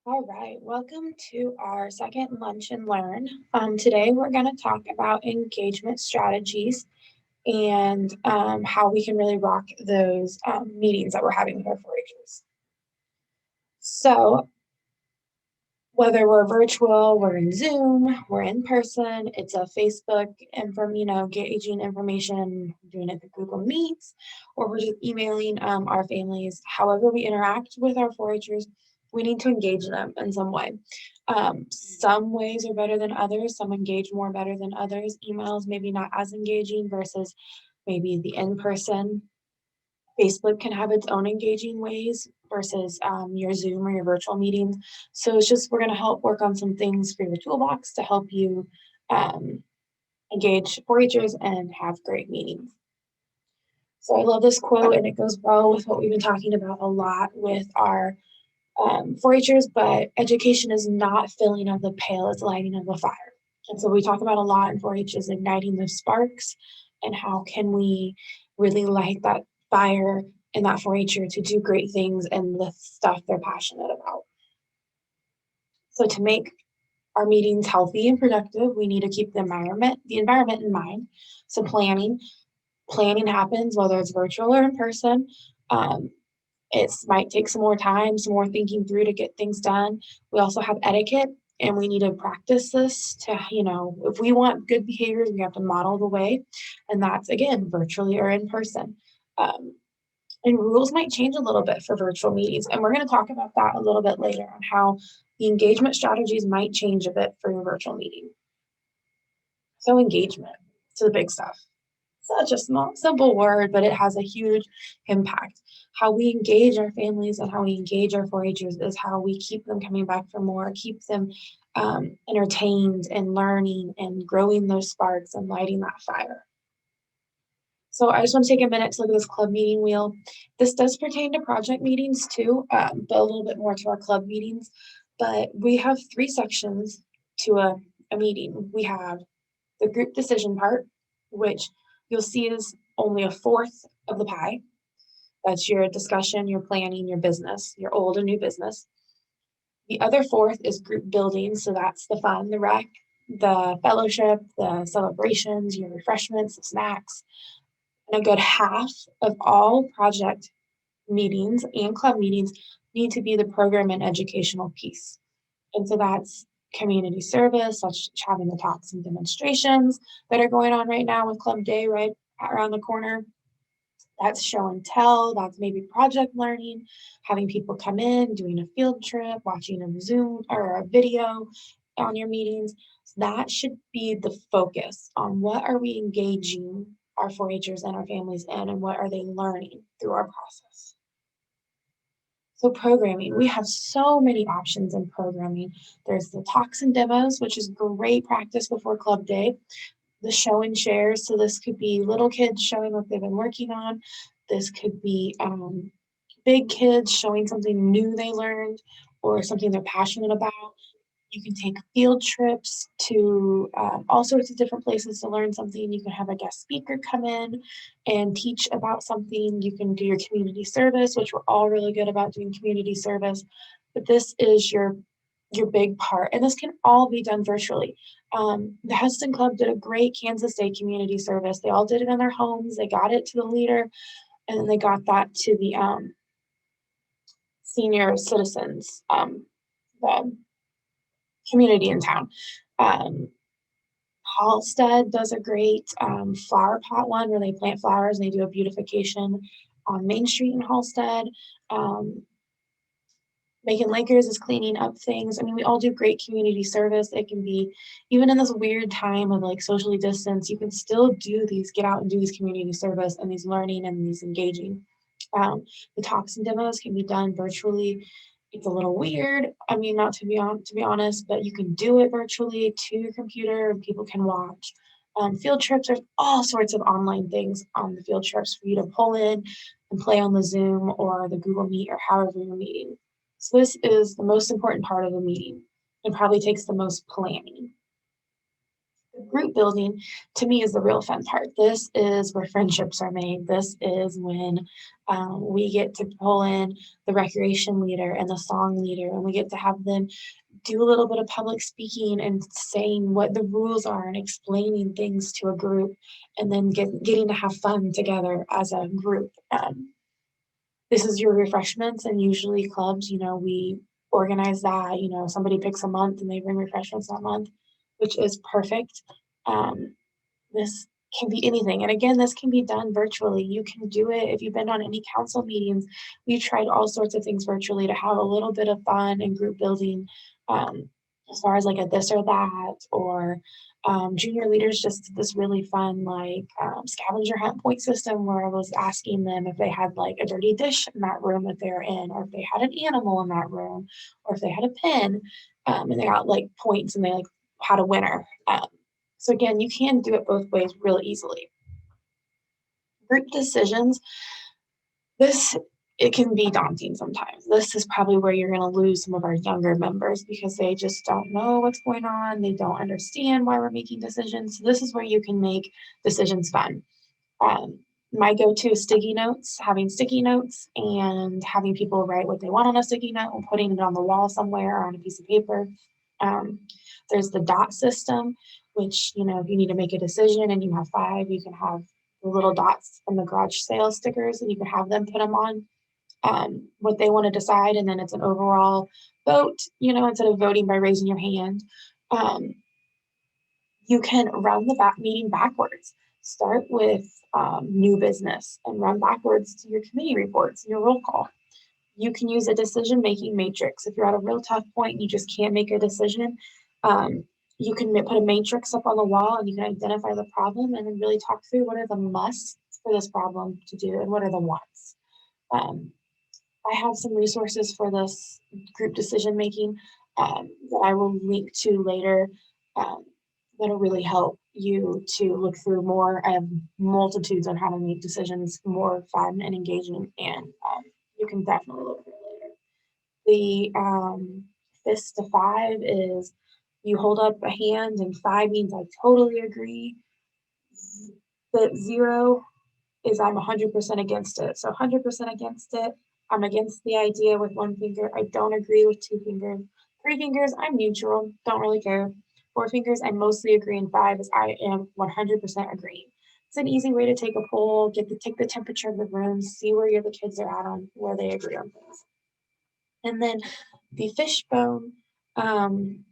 All right, welcome to our second Lunch and Learn. Today we're going to talk about engagement strategies and how we can really rock those meetings that we're having with our 4-Hers. So whether we're virtual, we're in Zoom, we're in person, it's a Facebook and from, gauging information, doing it through Google Meets, or we're just emailing our families. However we interact with our 4-Hers, we need to engage them in some way. Some ways are better than others. Some engage more better than others. Emails maybe not as engaging versus maybe the in-person. Facebook can have its own engaging ways versus your Zoom or your virtual meetings. So it's just we're going to help work on some things for your toolbox to help you um, engage 4-Hers and have great meetings. So I love this quote, and it goes well with what we've been talking about a lot with our 4-Hers, but education is not filling of the pail, it's lighting of the fire. And so we talk about a lot in 4-H is igniting those sparks and how can we really light that fire in that 4-H'er to do great things and the stuff they're passionate about. So to make our meetings healthy and productive, we need to keep the environment in mind. So planning happens whether it's virtual or in person. It might take some more time, some more thinking through to get things done. We also have etiquette, and we need to practice this to, if we want good behaviors, we have to model the way. And that's, again, virtually or in person. Um, and rules might change a little bit for virtual meetings. And we're going to talk about that a little bit later on how the engagement strategies might change a bit for your virtual meeting. So engagement, to the big stuff. Such a small, simple word, but it has a huge impact. How we engage our families and how we engage our 4-Hers is how we keep them coming back for more, keep them entertained and learning and growing those sparks and lighting that fire. So I just want to take a minute to look at this club meeting wheel. This does pertain to project meetings too, but a little bit more to our club meetings. But we have 3 sections to a meeting. We have the group decision part, which you'll see is only a fourth of the pie. That's your discussion, your planning, your business, your old and new business. The other fourth is group building. So that's the fun, the rec, the fellowship, the celebrations, your refreshments, the snacks. And a good half of all project meetings and club meetings need to be the program and educational piece. And so that's community service, such having the talks and demonstrations that are going on right now with Club Day right around the corner. That's show and tell, that's maybe project learning, having people come in, doing a field trip, watching a Zoom or a video on your meetings. So that should be the focus on what are we engaging our 4-Hers and our families in and what are they learning through our process. So programming, we have so many options in programming. There's the talks and demos, which is great practice before club day. The show and shares, so this could be little kids showing what they've been working on. This could be big kids showing something new they learned or something they're passionate about. You can take field trips to all sorts of different places to learn something. You can have a guest speaker come in and teach about something. You can do your community service, which we're all really good about doing community service. But this is your big part. And this can all be done virtually. The Heston Club did a great Kansas Day community service. They all did it in their homes. They got it to the leader, and then they got that to the senior citizens, the community in town. Halstead does a great flower pot one where they plant flowers and they do a beautification on Main Street in Halstead. Macon Lakers is cleaning up things. I mean, we all do great community service. It can be, even in this weird time of like socially distance, you can still do these, get out and do these community service and these learning and these engaging. The talks and demos can be done virtually. It's a little weird. I mean, not to be honest, but you can do it virtually to your computer and people can watch. Field trips, there's all sorts of online things on the field trips for you to pull in and play on the Zoom or the Google Meet or however you're meeting. So this is the most important part of the meeting and probably takes the most planning. Group building to me is the real fun part. This is where friendships are made. This is when we get to pull in the recreation leader and the song leader, and we get to have them do a little bit of public speaking and saying what the rules are and explaining things to a group, and then getting to have fun together as a group. This is your refreshments, and usually clubs, we organize that. Somebody picks a month and they bring refreshments that month, which is perfect. Um, this can be anything. And again, this can be done virtually. You can do it if you've been on any council meetings. We've tried all sorts of things virtually to have a little bit of fun and group building, um, as far as like a this or that, or junior leaders just did this really fun like scavenger hunt point system where I was asking them if they had like a dirty dish in that room that they're in, or if they had an animal in that room, or if they had a pen, and they got like points and they like had a winner. So again, you can do it both ways real easily. Group decisions, this it can be daunting sometimes. This is probably where you're going to lose some of our younger members because they just don't know what's going on. They don't understand why we're making decisions. So this is where you can make decisions fun. Um, my go-to is sticky notes, having sticky notes and having people write what they want on a sticky note and putting it on the wall somewhere or on a piece of paper. Um, there's the dot system, which, if you need to make a decision and you have five, you can have the little dots from the garage sale stickers and you can have them put them on what they want to decide. And then it's an overall vote, instead of voting by raising your hand. Um, you can run the meeting backwards. Start with new business and run backwards to your committee reports and your roll call. You can use a decision-making matrix. If you're at a real tough point and you just can't make a decision, um, you can put a matrix up on the wall and you can identify the problem and then really talk through what are the musts for this problem to do and what are the wants. Um, I have some resources for this group decision making that I will link to later um, that'll really help you to look through more. I have multitudes on how to make decisions more fun and engaging, and you can definitely look through it later. The fist to five is you hold up a hand, and five means I totally agree. But zero is I'm 100% against it. So 100% against it. I'm against the idea with one finger. I don't agree with two fingers. Three fingers, I'm neutral. Don't really care. Four fingers, I mostly agree. And five is I am 100% agreeing. It's an easy way to take a poll, take the temperature of the room, see where the kids are at on where they agree on things. And then the fishbone um,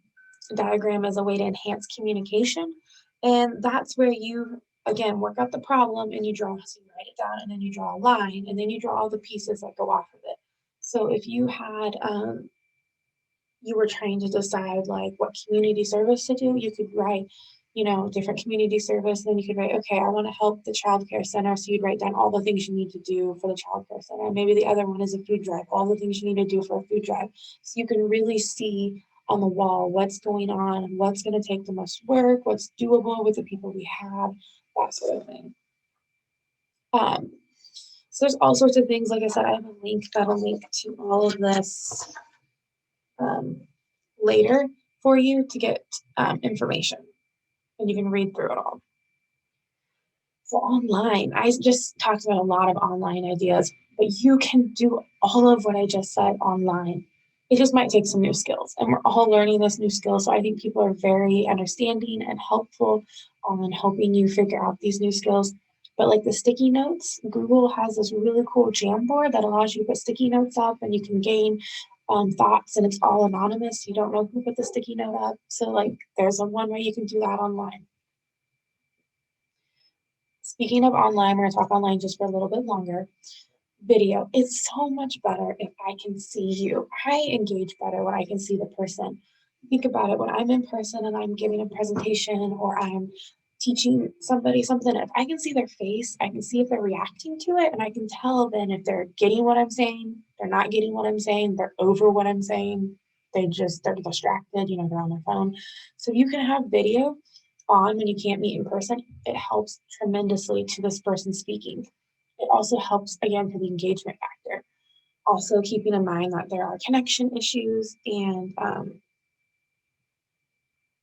diagram is a way to enhance communication. And that's where you, again, work out the problem and you draw, so you write it down and then you draw a line and then you draw all the pieces that go off of it. So if you had, you were trying to decide like what community service to do, you could write, different community service. And then you could write, okay, I want to help the child care center. So you'd write down all the things you need to do for the child care center. Maybe the other one is a food drive, all the things you need to do for a food drive. So you can really see on the wall what's going on, what's going to take the most work, what's doable with the people we have, that sort of thing. Um, so there's all sorts of things. Like I said, I have a link that'll link to all of this later for you to get information, and you can read through it all. So online, I just talked about a lot of online ideas, but you can do all of what I just said online. It just might take some new skills, and we're all learning this new skill. So I think people are very understanding and helpful on helping you figure out these new skills. But like the sticky notes, Google has this really cool Jamboard that allows you to put sticky notes up, and you can gain thoughts, and it's all anonymous. You don't know who put the sticky note up. So like, there's one way you can do that online. Speaking of online, we're gonna talk online just for a little bit longer. Video. It's so much better if I can see you. I engage better when I can see the person. Think about it, when I'm in person and I'm giving a presentation or I'm teaching somebody something, if I can see their face, I can see if they're reacting to it, and I can tell then if they're getting what I'm saying, they're not getting what I'm saying, they're over what I'm saying, they're distracted, they're on their phone. So you can have video on when you can't meet in person. It helps tremendously to this person speaking. It also helps, again, for the engagement factor. Also keeping in mind that there are connection issues and,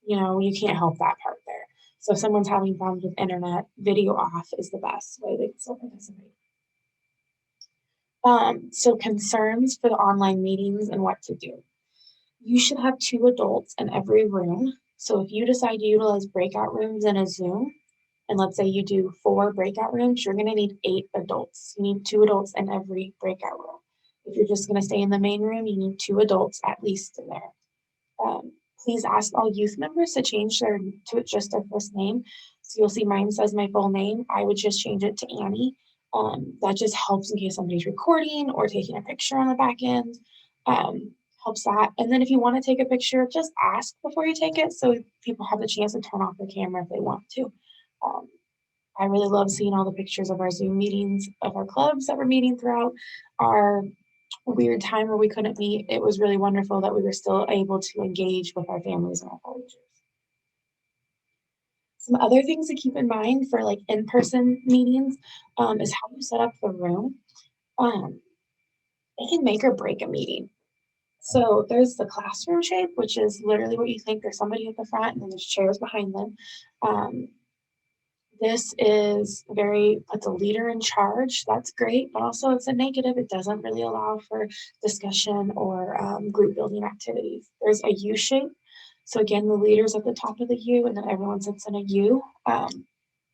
you can't help that part there. So if someone's having problems with internet, video off is the best way they can still participate. So concerns for the online meetings and what to do. You should have 2 adults in every room. So if you decide to utilize breakout rooms in a Zoom, and let's say you do 4 breakout rooms, you're gonna need 8 adults. You need 2 adults in every breakout room. If you're just gonna stay in the main room, you need 2 adults at least in there. Please ask all youth members to change their to just their first name. So you'll see mine says my full name. I would just change it to Annie. That just helps in case somebody's recording or taking a picture on the back end. Helps that. And then if you want to take a picture, just ask before you take it so people have the chance to turn off their camera if they want to. Um, I really love seeing all the pictures of our Zoom meetings of our clubs that we're meeting throughout our weird time where we couldn't meet. It was really wonderful that we were still able to engage with our families and our colleagues. Some other things to keep in mind for like in-person meetings is how you set up the room. Um, it can make or break a meeting. So there's the classroom shape, which is literally what you think. There's somebody at the front and then there's chairs behind them. Um, this is very puts a leader in charge. That's great, but also it's a negative. It doesn't really allow for discussion or group building activities. There's a U shape. So again, the leader's at the top of the U, and then everyone sits in a U.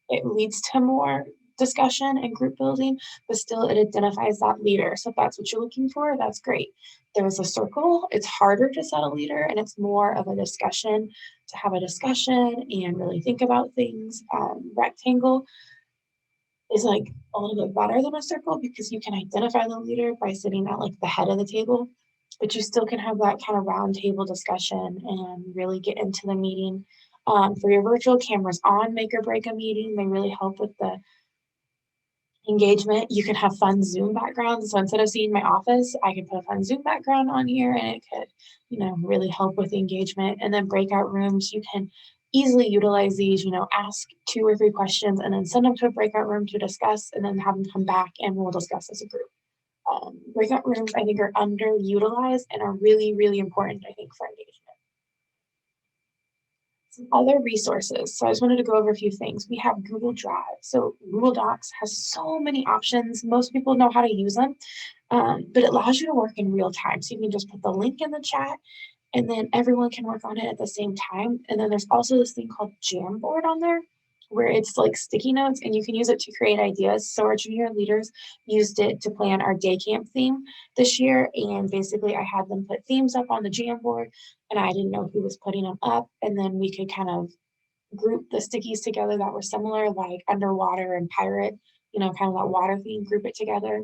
It leads to more discussion and group building, but still it identifies that leader. So if that's what you're looking for, that's great. There's a circle. It's harder to set a leader, and it's more of a discussion to have a discussion and really think about things. Rectangle is like a little bit better than a circle because you can identify the leader by sitting at like the head of the table, but you still can have that kind of round table discussion and really get into the meeting. For your virtual cameras on, make or break a meeting. They really help with the engagement. You can have fun Zoom backgrounds. So instead of seeing my office, I can put a fun Zoom background on here and it could, really help with engagement. And then breakout rooms, you can easily utilize these, ask 2 or 3 questions and then send them to a breakout room to discuss and then have them come back and we'll discuss as a group. Breakout rooms, I think, are underutilized and are really, really important, I think, for engagement. Some other resources. So I just wanted to go over a few things. We have Google Drive. So Google Docs has so many options. Most people know how to use them, but it allows you to work in real time. So you can just put the link in the chat and then everyone can work on it at the same time. And then there's also this thing called Jamboard on there where it's like sticky notes and you can use it to create ideas. So our junior leaders used it to plan our day camp theme this year. And basically I had them put themes up on the Jamboard and I didn't know who was putting them up. And then we could kind of group the stickies together that were similar, like underwater and pirate, kind of that water theme, group it together.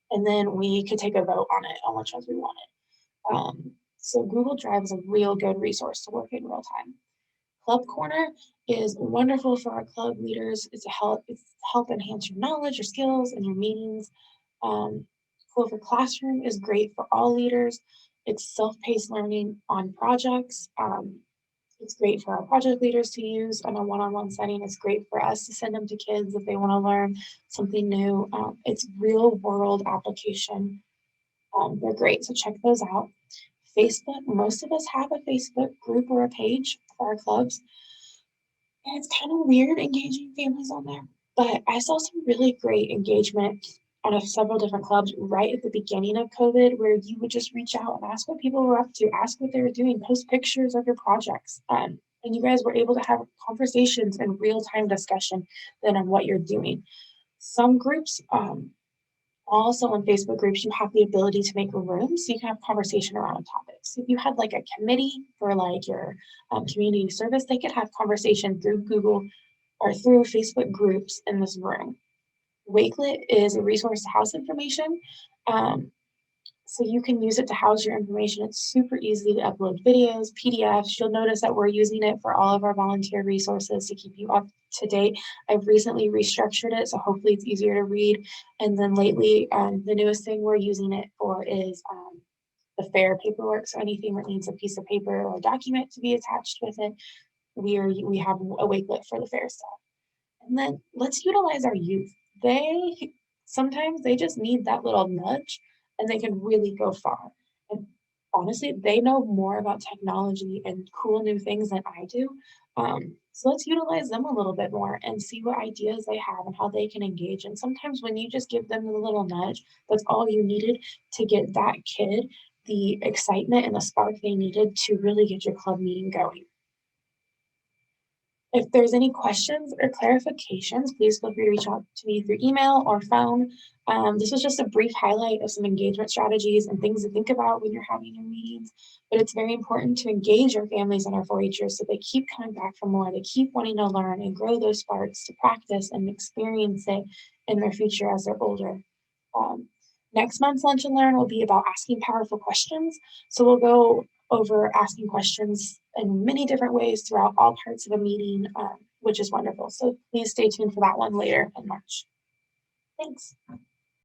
And then we could take a vote on it, on which ones we wanted. So Google Drive is a real good resource to work in real time. Club Corner is wonderful for our club leaders. It's help enhance your knowledge, your skills, and your meetings. Clover Classroom is great for all leaders. It's self-paced learning on projects. It's great for our project leaders to use on a one-on-one setting. It's great for us to send them to kids if they want to learn something new. It's real world application. They're great, so check those out. Facebook, most of us have a Facebook group or a page for our clubs. And it's kind of weird engaging families on there, but I saw some really great engagement out of several different clubs right at the beginning of COVID, where you would just reach out and ask what people were up to, ask what they were doing, post pictures of your projects. And you guys were able to have conversations and real time discussion then on what you're doing. Some groups, also on Facebook groups, you have the ability to make rooms so you can have conversation around topics. If you had like a committee for like your community service, they could have conversation through Google or through Facebook groups in this room. Wakelet is a resource to house information. So you can use it to house your information. It's super easy to upload videos, PDFs. You'll notice that we're using it for all of our volunteer resources to keep you up to date. I've recently restructured it, so hopefully it's easier to read. And then lately, the newest thing we're using it for is the fair paperwork. So anything that needs a piece of paper or a document to be attached with it, we have a Wakelet for the fair stuff. And then let's utilize our youth. Sometimes they just need that little nudge and they can really go far. And Honestly, they know more about technology and cool new things than I do. So let's utilize them a little bit more and see what ideas they have and how they can engage. And sometimes when you just give them a little nudge, that's all you needed to get that kid the excitement and the spark they needed to really get your club meeting going. If there's any questions or clarifications, please feel free to reach out to me through email or phone. This was just a brief highlight of some engagement strategies and things to think about when you're having your meetings. But it's very important to engage your families and our 4-Hers so they keep coming back for more. They keep wanting to learn and grow those sparks to practice and experience it in their future as they're older. Um, Next month's Lunch and Learn will be about asking powerful questions. So we'll go over asking questions in many different ways throughout all parts of the meeting, which is wonderful. So please stay tuned for that one later in March. Thanks.